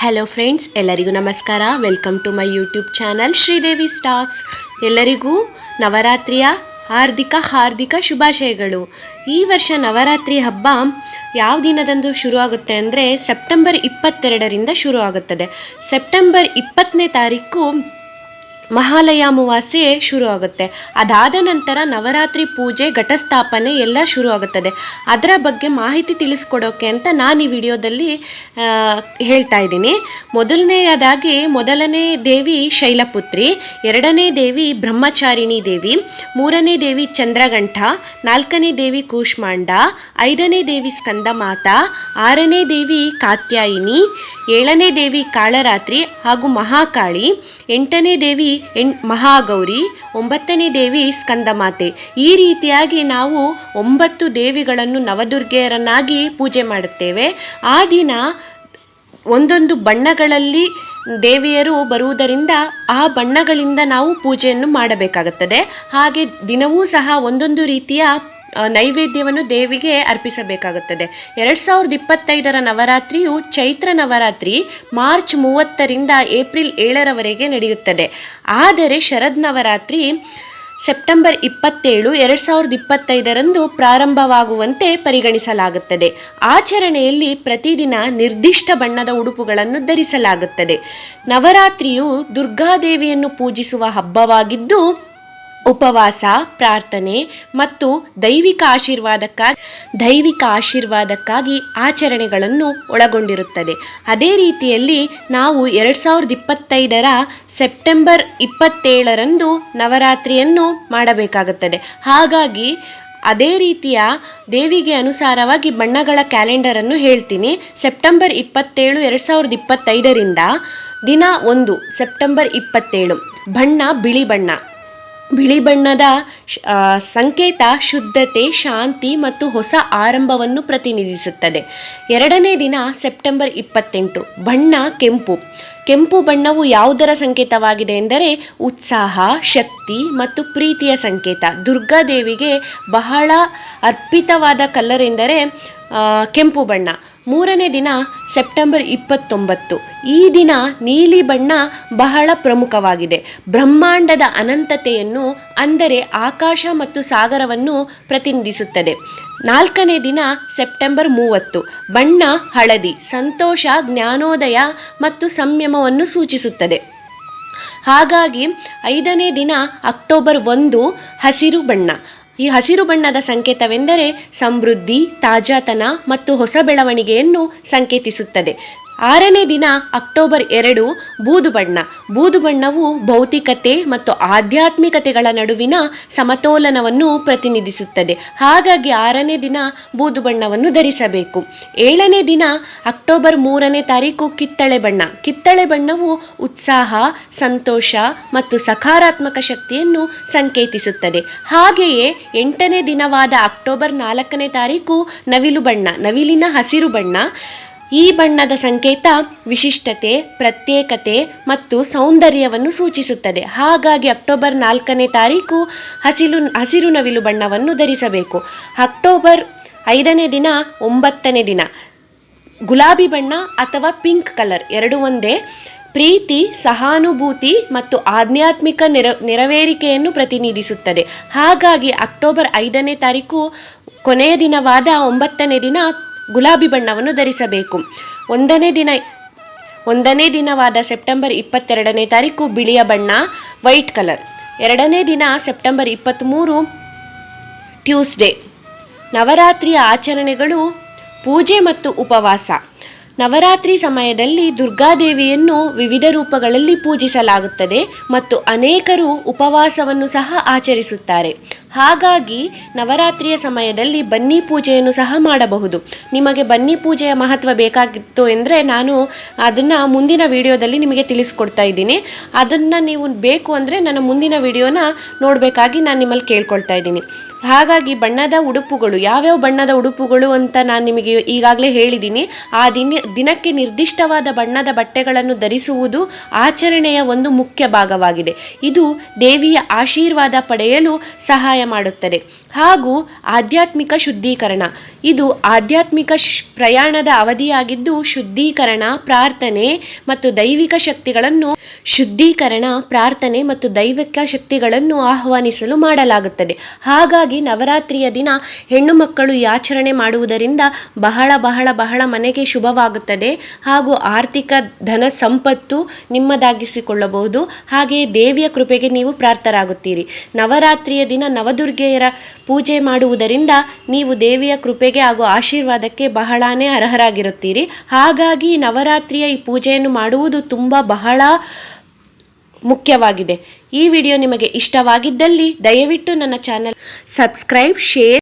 Hello friends, ಎಲ್ಲರಿಗೂ ನಮಸ್ಕಾರ. Welcome to my YouTube channel Sridevi stocks. ಎಲ್ಲರಿಗೂ ನವರಾತ್ರಿಯ ಹಾರ್ದಿಕ ಶುಭಾಶಯಗಳು. ಈ ವರ್ಷ ನವರಾತ್ರಿ ಹಬ್ಬ ಯಾವ ದಿನದಂದು ಶುರುವಾಗುತ್ತೆ ಅಂದರೆ ಸೆಪ್ಟೆಂಬರ್ 22ರಿಂದ ಶುರು ಆಗುತ್ತದೆ. ಸೆಪ್ಟೆಂಬರ್ 20ನೇ ತಾರೀಕು ಮಹಾಲಯ ಅಮಾವಾಸ್ಯೆ ಶುರು ಆಗುತ್ತೆ. ಅದಾದ ನಂತರ ನವರಾತ್ರಿ ಪೂಜೆ, ಘಟಸ್ಥಾಪನೆ ಎಲ್ಲ ಶುರು ಆಗುತ್ತದೆ. ಅದರ ಬಗ್ಗೆ ಮಾಹಿತಿ ತಿಳಿಸ್ಕೊಡೋಕೆ ಅಂತ ನಾನು ಈ ವಿಡಿಯೋದಲ್ಲಿ ಹೇಳ್ತಾ ಇದ್ದೀನಿ. ಮೊದಲನೇ ದೇವಿ ಶೈಲಪುತ್ರಿ, ಎರಡನೇ ದೇವಿ ಬ್ರಹ್ಮಚಾರಿಣಿ ದೇವಿ, ಮೂರನೇ ದೇವಿ ಚಂದ್ರಗಂಠ, ನಾಲ್ಕನೇ ದೇವಿ ಕೂಷ್ಮಾಂಡ, ಐದನೇ ದೇವಿ ಸ್ಕಂದಮಾತಾ, ಆರನೇ ದೇವಿ ಕಾತ್ಯಾಯಿನಿ, ಏಳನೇ ದೇವಿ ಕಾಳರಾತ್ರಿ ಹಾಗೂ ಮಹಾಕಾಳಿ, ಎಂಟನೇ ದೇವಿ ಮಹಾಗೌರಿ, ಒಂಬತ್ತನೇ ದೇವಿ ಸ್ಕಂದಮಾತೆ. ಈ ರೀತಿಯಾಗಿ ನಾವು 9 ದೇವಿಗಳನ್ನು ನವದುರ್ಗೆಯರನ್ನಾಗಿ ಪೂಜೆ ಮಾಡುತ್ತೇವೆ. ಆ ದಿನ ಒಂದೊಂದು ಬಣ್ಣಗಳಲ್ಲಿ ದೇವಿಯರು ಬರುವುದರಿಂದ ಆ ಬಣ್ಣಗಳಿಂದ ನಾವು ಪೂಜೆಯನ್ನು ಮಾಡಬೇಕಾಗುತ್ತದೆ. ಹಾಗೆ ದಿನವೂ ಸಹ ಒಂದೊಂದು ರೀತಿಯ ನೈವೇದ್ಯವನ್ನು ದೇವಿಗೆ ಅರ್ಪಿಸಬೇಕಾಗುತ್ತದೆ. 2025ರ ನವರಾತ್ರಿಯು ಚೈತ್ರ ನವರಾತ್ರಿ ಮಾರ್ಚ್ 30ರಿಂದ ಏಪ್ರಿಲ್ 7ರವರೆಗೆ ನಡೆಯುತ್ತದೆ. ಆದರೆ ಶರದ್ ನವರಾತ್ರಿ ಸೆಪ್ಟೆಂಬರ್ 27, 2025ರಂದು ಪ್ರಾರಂಭವಾಗುವಂತೆ ಪರಿಗಣಿಸಲಾಗುತ್ತದೆ. ಆಚರಣೆಯಲ್ಲಿ ಪ್ರತಿದಿನ ನಿರ್ದಿಷ್ಟ ಬಣ್ಣದ ಉಡುಪುಗಳನ್ನು ಧರಿಸಲಾಗುತ್ತದೆ. ನವರಾತ್ರಿಯು ದುರ್ಗಾದೇವಿಯನ್ನು ಪೂಜಿಸುವ ಹಬ್ಬವಾಗಿದ್ದು ಉಪವಾಸ, ಪ್ರಾರ್ಥನೆ ಮತ್ತು ದೈವಿಕ ಆಶೀರ್ವಾದಕ್ಕಾಗಿ ಆಚರಣೆಗಳನ್ನು ಒಳಗೊಂಡಿರುತ್ತದೆ. ಅದೇ ರೀತಿಯಲ್ಲಿ ನಾವು 2025ರ ಸೆಪ್ಟೆಂಬರ್ 27ರಂದು ನವರಾತ್ರಿಯನ್ನು ಮಾಡಬೇಕಾಗುತ್ತದೆ. ಹಾಗಾಗಿ ಅದೇ ರೀತಿಯ ದೇವಿಗೆ ಅನುಸಾರವಾಗಿ ಬಣ್ಣಗಳ ಕ್ಯಾಲೆಂಡರನ್ನು ಹೇಳ್ತೀನಿ. ಸೆಪ್ಟೆಂಬರ್ 27, 2025ರಿಂದ ದಿನ 1 ಸೆಪ್ಟೆಂಬರ್ 27 ಬಣ್ಣ ಬಿಳಿ ಬಣ್ಣ. ಬಿಳಿ ಬಣ್ಣದ ಸಂಕೇತ ಶುದ್ಧತೆ, ಶಾಂತಿ ಮತ್ತು ಹೊಸ ಆರಂಭವನ್ನು ಪ್ರತಿನಿಧಿಸುತ್ತದೆ. ಎರಡನೇ ದಿನ ಸೆಪ್ಟೆಂಬರ್ 28 ಬಣ್ಣ ಕೆಂಪು. ಕೆಂಪು ಬಣ್ಣವು ಯಾವುದರ ಸಂಕೇತವಾಗಿದೆ ಎಂದರೆ ಉತ್ಸಾಹ, ಶಕ್ತಿ ಮತ್ತು ಪ್ರೀತಿಯ ಸಂಕೇತ. ದುರ್ಗಾದೇವಿಗೆ ಬಹಳ ಅರ್ಪಿತವಾದ ಕಲರ್ ಎಂದರೆ ಕೆಂಪು ಬಣ್ಣ. ಮೂರನೇ ದಿನ ಸೆಪ್ಟೆಂಬರ್ 29. ಈ ದಿನ ನೀಲಿ ಬಣ್ಣ ಬಹಳ ಪ್ರಮುಖವಾಗಿದೆ. ಬ್ರಹ್ಮಾಂಡದ ಅನಂತತೆಯನ್ನು, ಅಂದರೆ ಆಕಾಶ ಮತ್ತು ಸಾಗರವನ್ನು ಪ್ರತಿನಿಧಿಸುತ್ತದೆ. ನಾಲ್ಕನೇ ದಿನ ಸೆಪ್ಟೆಂಬರ್ 30 ಬಣ್ಣ ಹಳದಿ. ಸಂತೋಷ, ಜ್ಞಾನೋದಯ ಮತ್ತು ಸಂಯಮವನ್ನು ಸೂಚಿಸುತ್ತದೆ. ಹಾಗಾಗಿ ಐದನೇ ದಿನ ಅಕ್ಟೋಬರ್ 1 ಹಸಿರು ಬಣ್ಣ. ಈ ಹಸಿರು ಬಣ್ಣದ ಸಂಕೇತವೆಂದರೆ ಸಮೃದ್ಧಿ, ತಾಜಾತನ ಮತ್ತು ಹೊಸ ಬೆಳವಣಿಗೆಯನ್ನು ಸಂಕೇತಿಸುತ್ತದೆ. ಆರನೇ ದಿನ ಅಕ್ಟೋಬರ್ 2 ಬೂದು ಬಣ್ಣ. ಬೂದು ಬಣ್ಣವು ಭೌತಿಕತೆ ಮತ್ತು ಆಧ್ಯಾತ್ಮಿಕತೆಗಳ ನಡುವಿನ ಸಮತೋಲನವನ್ನು ಪ್ರತಿನಿಧಿಸುತ್ತದೆ. ಹಾಗಾಗಿ 6ನೇ ದಿನ ಬೂದು ಬಣ್ಣವನ್ನು ಧರಿಸಬೇಕು. 7ನೇ ದಿನ ಅಕ್ಟೋಬರ್ 3ನೇ ತಾರೀಕು ಕಿತ್ತಳೆ ಬಣ್ಣ. ಕಿತ್ತಳೆ ಬಣ್ಣವು ಉತ್ಸಾಹ, ಸಂತೋಷ ಮತ್ತು ಸಕಾರಾತ್ಮಕ ಶಕ್ತಿಯನ್ನು ಸಂಕೇತಿಸುತ್ತದೆ. ಹಾಗೆಯೇ 8ನೇ ದಿನವಾದ ಅಕ್ಟೋಬರ್ 4ನೇ ತಾರೀಕು ನವಿಲು ಬಣ್ಣ. ನವಿಲಿನ ಹಸಿರು ಬಣ್ಣ. ಈ ಬಣ್ಣದ ಸಂಕೇತ ವಿಶಿಷ್ಟತೆ, ಪ್ರತ್ಯೇಕತೆ ಮತ್ತು ಸೌಂದರ್ಯವನ್ನು ಸೂಚಿಸುತ್ತದೆ. ಹಾಗಾಗಿ ಅಕ್ಟೋಬರ್ 4ನೇ ತಾರೀಕು ಹಸಿರು ನವಿಲು ಬಣ್ಣವನ್ನು ಧರಿಸಬೇಕು. ಅಕ್ಟೋಬರ್ 5ನೇ ದಿನ 9ನೇ ದಿನ ಗುಲಾಬಿ ಬಣ್ಣ ಅಥವಾ ಪಿಂಕ್ ಕಲರ್, ಎರಡೂ ಒಂದೇ. ಪ್ರೀತಿ, ಸಹಾನುಭೂತಿ ಮತ್ತು ಆಧ್ಯಾತ್ಮಿಕ ನೆರವೇರಿಕೆಯನ್ನು ಪ್ರತಿನಿಧಿಸುತ್ತದೆ. ಹಾಗಾಗಿ ಅಕ್ಟೋಬರ್ 5ನೇ ತಾರೀಕು ಕೊನೆಯ ದಿನವಾದ 9ನೇ ದಿನ ಗುಲಾಬಿ ಬಣ್ಣವನ್ನು ಧರಿಸಬೇಕು. ಒಂದನೇ ದಿನವಾದ ಸೆಪ್ಟೆಂಬರ್ 22ನೇ ತಾರೀಕು ಬಿಳಿಯ ಬಣ್ಣ, ವೈಟ್ ಕಲರ್. ಎರಡನೇ ದಿನ ಸೆಪ್ಟೆಂಬರ್ 23 ಟ್ಯೂಸ್ಡೇ. ನವರಾತ್ರಿಯ ಆಚರಣೆಗಳು: ಪೂಜೆ ಮತ್ತು ಉಪವಾಸ. ನವರಾತ್ರಿ ಸಮಯದಲ್ಲಿ ದುರ್ಗಾದೇವಿಯನ್ನು ವಿವಿಧ ರೂಪಗಳಲ್ಲಿ ಪೂಜಿಸಲಾಗುತ್ತದೆ ಮತ್ತು ಅನೇಕರು ಉಪವಾಸವನ್ನು ಸಹ ಆಚರಿಸುತ್ತಾರೆ. ಹಾಗಾಗಿ ನವರಾತ್ರಿಯ ಸಮಯದಲ್ಲಿ ಬನ್ನಿ ಪೂಜೆಯನ್ನು ಸಹ ಮಾಡಬಹುದು. ನಿಮಗೆ ಬನ್ನಿ ಪೂಜೆಯ ಮಹತ್ವ ಬೇಕಾಗಿತ್ತು ಎಂದರೆ ನಾನು ಅದನ್ನು ಮುಂದಿನ ವಿಡಿಯೋದಲ್ಲಿ ನಿಮಗೆ ತಿಳಿಸ್ಕೊಡ್ತಾ ಇದ್ದೀನಿ. ಅದನ್ನು ನೀವು ಬೇಕು ಅಂದರೆ ನನ್ನ ಮುಂದಿನ ವಿಡಿಯೋನ ನೋಡಬೇಕಾಗಿ ನಾನು ನಿಮ್ಮಲ್ಲಿ ಕೇಳ್ಕೊಳ್ತಾ ಇದ್ದೀನಿ. ಹಾಗಾಗಿ ಬಣ್ಣದ ಉಡುಪುಗಳು, ಯಾವ್ಯಾವ ಬಣ್ಣದ ಉಡುಪುಗಳು ಅಂತ ನಾನು ನಿಮಗೆ ಈಗಾಗಲೇ ಹೇಳಿದ್ದೀನಿ. ಆ ದಿನಕ್ಕೆ ನಿರ್ದಿಷ್ಟವಾದ ಬಣ್ಣದ ಬಟ್ಟೆಗಳನ್ನು ಧರಿಸುವುದು ಆಚರಣೆಯ ಒಂದು ಮುಖ್ಯ ಭಾಗವಾಗಿದೆ. ಇದು ದೇವಿಯ ಆಶೀರ್ವಾದ ಪಡೆಯಲು ಸಹಾಯ ಮಾಡುತ್ತದೆ. ಹಾಗೂ ಆಧ್ಯಾತ್ಮಿಕ ಶುದ್ಧೀಕರಣ, ಇದು ಆಧ್ಯಾತ್ಮಿಕ ಪ್ರಯಾಣದ ಅವಧಿಯಾಗಿದ್ದು ಶುದ್ಧೀಕರಣ, ಪ್ರಾರ್ಥನೆ ಮತ್ತು ದೈವಿಕ ಶಕ್ತಿಗಳನ್ನು ಆಹ್ವಾನಿಸಲು ಮಾಡಲಾಗುತ್ತದೆ. ಹಾಗಾಗಿ ನವರಾತ್ರಿಯ ದಿನ ಹೆಣ್ಣು ಮಕ್ಕಳು ಈ ಆಚರಣೆ ಮಾಡುವುದರಿಂದ ಬಹಳ ಬಹಳ ಬಹಳ ಮನೆಗೆ ಶುಭವಾಗುತ್ತದೆ. ಹಾಗೂ ಆರ್ಥಿಕ ಧನ ಸಂಪತ್ತು ನಿಮ್ಮದಾಗಿಸಿಕೊಳ್ಳಬಹುದು. ಹಾಗೆಯೇ ದೇವಿಯ ಕೃಪೆಗೆ ನೀವು ಪ್ರಾಪ್ತರಾಗುತ್ತೀರಿ. ನವರಾತ್ರಿಯ ದಿನ ನವದುರ್ಗೆಯರ ಪೂಜೆ ಮಾಡುವುದರಿಂದ ನೀವು ದೇವಿಯ ಕೃಪೆಗೆ ಹಾಗೂ ಆಶೀರ್ವಾದಕ್ಕೆ ಬಹಳನೇ ಅರ್ಹರಾಗಿರುತ್ತೀರಿ. ಹಾಗಾಗಿ ನವರಾತ್ರಿಯ ಈ ಪೂಜೆಯನ್ನು ಮಾಡುವುದು ಬಹಳ ಮುಖ್ಯವಾಗಿದೆ. ಈ ವಿಡಿಯೋ ನಿಮಗೆ ಇಷ್ಟವಾಗಿದ್ದಲ್ಲಿ ದಯವಿಟ್ಟು ನನ್ನ ಚಾನೆಲ್ ಸಬ್ಸ್ಕ್ರೈಬ್, ಶೇರ್